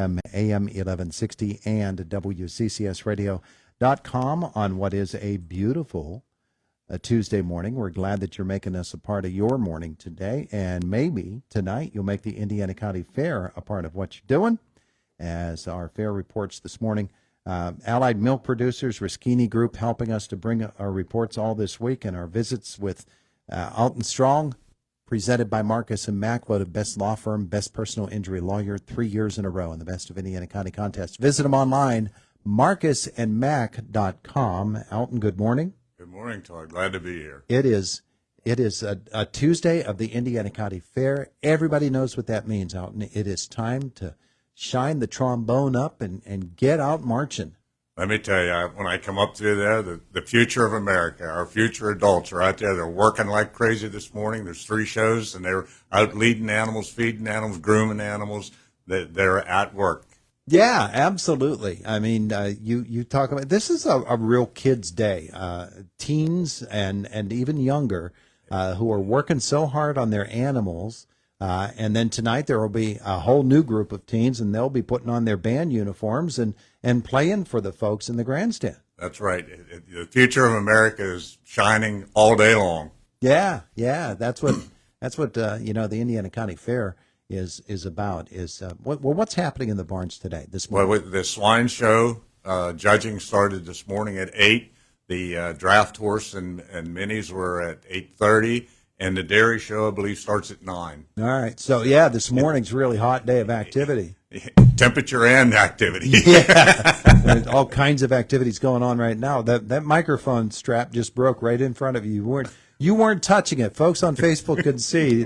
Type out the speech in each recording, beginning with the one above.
AM 1160 and WCCSradio.com on what is a beautiful Tuesday morning. We're glad that you're making us a part of your morning today, and maybe tonight you'll make the Indiana County Fair a part of what you're doing. As our fair reports this morning, Allied Milk Producers, Rischini Group helping us to bring our reports all this week, and our visits with Alton Strong, presented by Marcus and Mack, voted best law firm, best personal injury lawyer 3 years in a row in the Best of Indiana County contest. Visit them online, marcusandmack.com. Alton, good morning. Good morning, Todd. Glad to be here. It is a Tuesday of the Indiana County Fair. Everybody knows what that means, Alton. It is time to shine the trombone up and get out marching. Let me tell you, when I come up through there, the future of America, our future adults are out there. They're working like crazy this morning. There's 3 shows, and they're out leading animals, feeding animals, grooming animals. They're at work. Yeah, absolutely. I mean, you talk about, this is a real kids' day. Teens and even younger who are working so hard on their animals. And then tonight there will be a whole new group of teens, and they'll be putting on their band uniforms and playing for the folks in the grandstand. That's right. The future of America is shining all day long. Yeah. That's what the Indiana County Fair is about. What's happening in the barns today? This morning? Well, with the swine show, judging started this morning at 8. The draft horse and minis were at 8:30. And the dairy show, I believe, starts at 9. All right. So, yeah, this morning's a really hot day of activity. Temperature and activity. Yeah. There's all kinds of activities going on right now. That microphone strap just broke right in front of you. You weren't touching it. Folks on Facebook could see.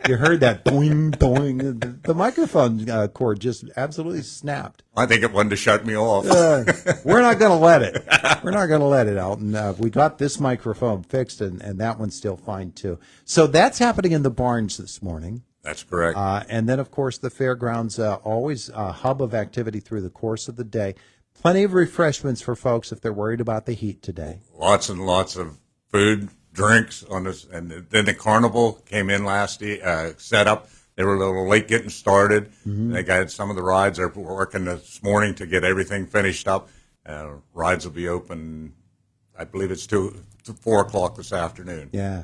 You heard that boing, boing. The microphone cord just absolutely snapped. I think it wanted to shut me off. We're not going to let it. We're not going to let it, Alton. We got this microphone fixed, and that one's still fine, too. So that's happening in the barns this morning. That's correct. And then, of course, the fairgrounds, always a hub of activity through the course of the day. Plenty of refreshments for folks if they're worried about the heat today. Lots and lots of food, drinks on this, and then the carnival came in last set up. They were a little late getting started. Mm-hmm. They got some of the rides. They're working this morning to get everything finished up. Rides will be open, I believe it's to 4 o'clock this afternoon. Yeah.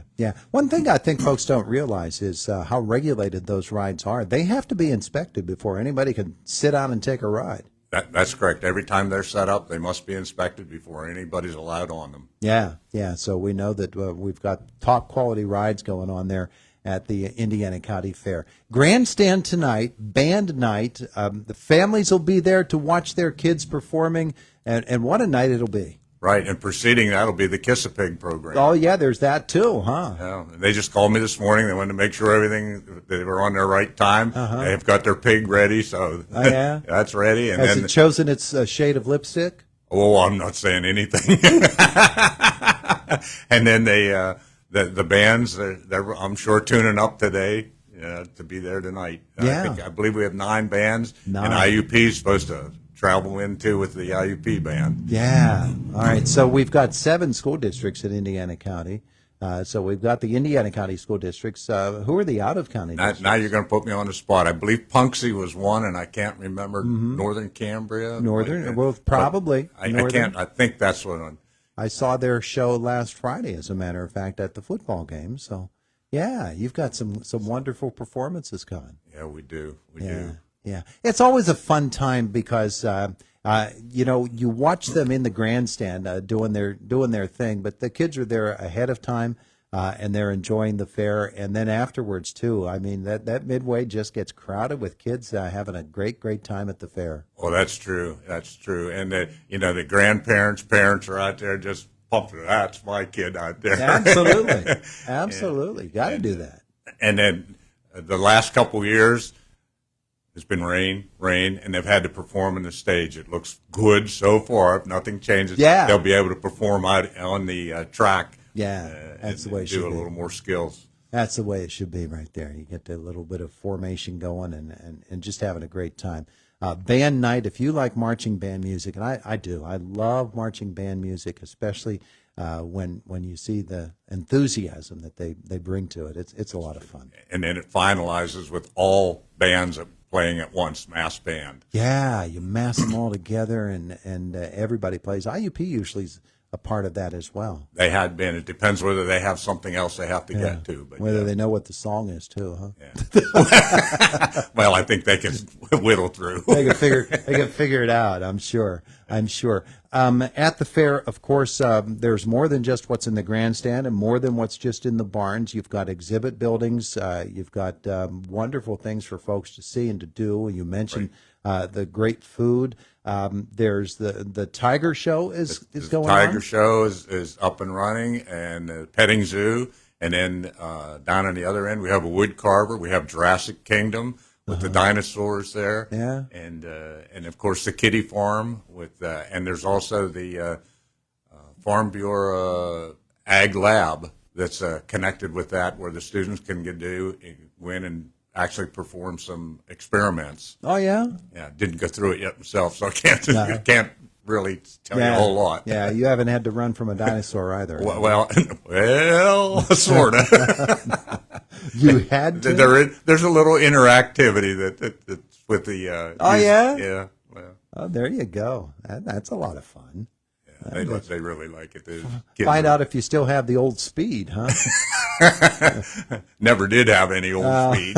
One thing I think folks don't realize is how regulated those rides are. They have to be inspected before anybody can sit down and take a ride. That's correct. Every time they're set up, they must be inspected before anybody's allowed on them. Yeah. So we know that we've got top quality rides going on there at the Indiana County Fair. Grandstand tonight, band night. The families will be there to watch their kids performing, and what a night it'll be. Right, and preceding that'll be the Kiss-A-Pig program. Oh, yeah, there's that too, huh? Yeah, they just called me this morning. They wanted to make sure they were on their right time. Uh-huh. They've got their pig ready, so yeah? That's ready. And Has it chosen its shade of lipstick? Oh, I'm not saying anything. And then the bands, they're I'm sure tuning up today to be there tonight. Yeah. I believe we have 9 bands, and IUP is supposed to travel into with the IUP band. Yeah. All right. So we've got 7 school districts in Indiana County. So we've got the Indiana County school districts. Who are the out-of-county districts? Now you're going to put me on the spot. I believe Punxsutawney was one, and I can't remember Northern Cambria. Well, probably. I can't. I think that's what I saw their show last Friday, as a matter of fact, at the football game. So, yeah, you've got some wonderful performances coming. Yeah, we do. We do. Yeah, it's always a fun time because you watch them in the grandstand doing their thing, but the kids are there ahead of time and they're enjoying the fair, and then afterwards too. I mean that midway just gets crowded with kids having a great time at the fair. Well, that's true. And the grandparents, parents are out there just pumping. That's my kid out there. Absolutely, got to do that. And then the last couple of years. It's been rain, and they've had to perform on the stage. It looks good so far. If nothing changes, they'll be able to perform out on the track. Yeah, that's the way it should be. Do a little more skills. That's the way it should be right there. You get a little bit of formation going and just having a great time. Band night, if you like marching band music, and I do. I love marching band music, especially when you see the enthusiasm that they bring to it. It's a lot of fun. And then it finalizes with all bands playing at once, mass band. Yeah, you mass them all together, and everybody plays. IUP usually is a part of that as well. They had been. It depends whether they have something else they have to get to. But whether they know what the song is too, huh? Yeah. Well, I think they can whittle through. They can figure it out. I'm sure. At the fair, of course, there's more than just what's in the grandstand and more than what's just in the barns. You've got exhibit buildings. You've got wonderful things for folks to see and to do. You mentioned the great food. There's the Tiger Show is going on. The Tiger Show is up and running, and the petting zoo. And then down on the other end, we have a wood carver. We have Jurassic Kingdom with the dinosaurs there. Yeah. And of course the kiddie farm with and there's also the Farm Bureau Ag Lab that's connected with that, where the students can go in and actually perform some experiments. Oh yeah. Yeah, didn't go through it yet myself, so I can't really tell you a whole lot. Yeah, you haven't had to run from a dinosaur either. Well, sort of. You had to? There's a little interactivity that's with the. Oh yeah. Yeah. Well. Oh, there you go. That's a lot of fun. Yeah, they really like it. Find out if you still have the old speed, huh? Never did have any old speed.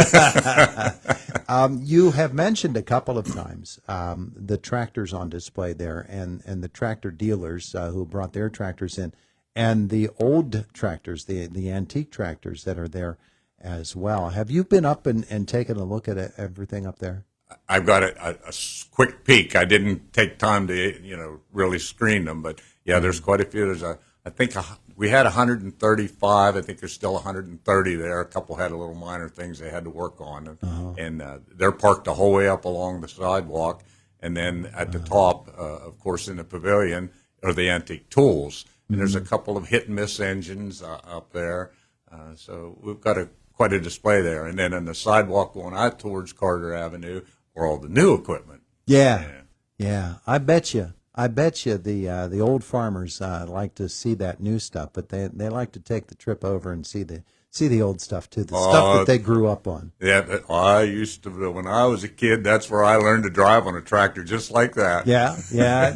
You have mentioned a couple of times the tractors on display there, and the tractor dealers who brought their tractors in, and the old tractors, the antique tractors that are there as well. Have you been up and taken a look at everything up there? I've got a quick peek. I didn't take time to really screen them, but yeah, there's quite a few. I think we had 135. I think there's still 130 there. A couple had a little minor things they had to work on, and they're parked the whole way up along the sidewalk. And then at the top, of course, in the pavilion are the antique tools. And there's a couple of hit and miss engines up there. So we've got quite a display there. And then on the sidewalk going out towards Carter Avenue are all the new equipment. Yeah. I bet you the old farmers like to see that new stuff, but they like to take the trip over and see the old stuff too, the stuff that they grew up on. Yeah, I used to, when I was a kid, that's where I learned to drive on a tractor just like that. Yeah,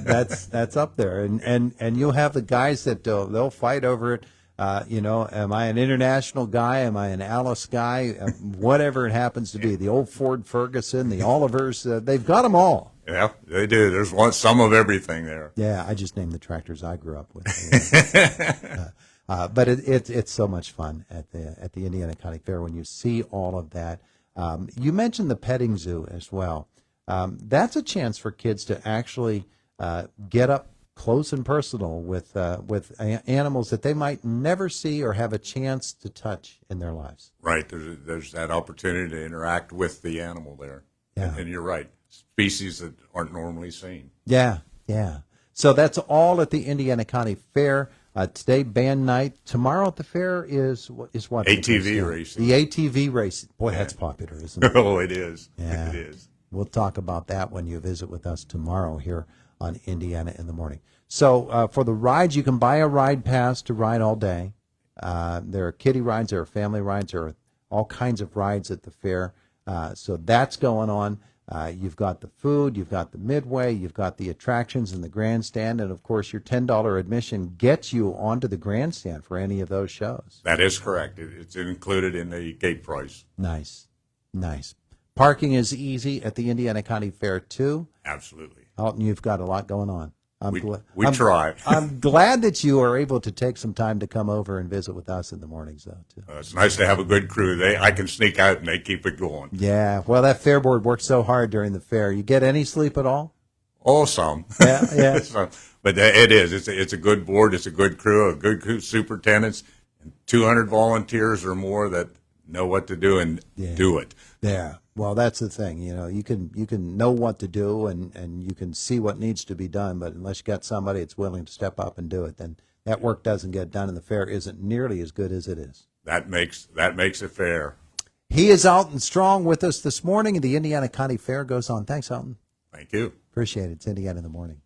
that's up there. And you'll have the guys that they'll fight over it. Am I an International guy? Am I an Alice guy? Whatever it happens to be. The old Ford Ferguson, the Olivers, they've got them all. Yeah, they do. There's some of everything there. Yeah, I just named the tractors I grew up with. But it's so much fun at the Indiana County Fair when you see all of that. You mentioned the petting zoo as well. That's a chance for kids to actually get up close and personal with animals that they might never see or have a chance to touch in their lives. Right. There's that opportunity to interact with the animal there. Yeah. And you're right. Species that aren't normally seen. Yeah. So that's all at the Indiana County Fair. Today, band night. Tomorrow at the fair is what? ATV racing. The ATV racing. Boy, that's popular, isn't it? Oh, it is. Yeah. It is. We'll talk about that when you visit with us tomorrow here on Indiana in the Morning. So for the rides, you can buy a ride pass to ride all day. There are kiddie rides, there are family rides, there are all kinds of rides at the fair. So that's going on. You've got the food, you've got the midway, you've got the attractions and the grandstand, and of course your $10 admission gets you onto the grandstand for any of those shows. That is correct. It's included in the gate price. Nice. Parking is easy at the Indiana County Fair too. Absolutely. Alton, you've got a lot going on. We try. I'm glad that you are able to take some time to come over and visit with us in the mornings, though, too. It's nice to have a good crew. I can sneak out and they keep it going. Yeah. Well, that fair board works so hard during the fair. You get any sleep at all? Oh, some. Yeah. But it is. It's a good board. It's a good crew, superintendents, and 200 volunteers or more that know what to do and do it. Yeah. Well, that's the thing. You can know what to do and you can see what needs to be done, but unless you got somebody that's willing to step up and do it, then that work doesn't get done, and the fair isn't nearly as good as it is. That makes it fair. He is Alton Strong with us this morning, and the Indiana County Fair goes on. Thanks, Alton. Thank you. Appreciate it. It's Indiana in the Morning.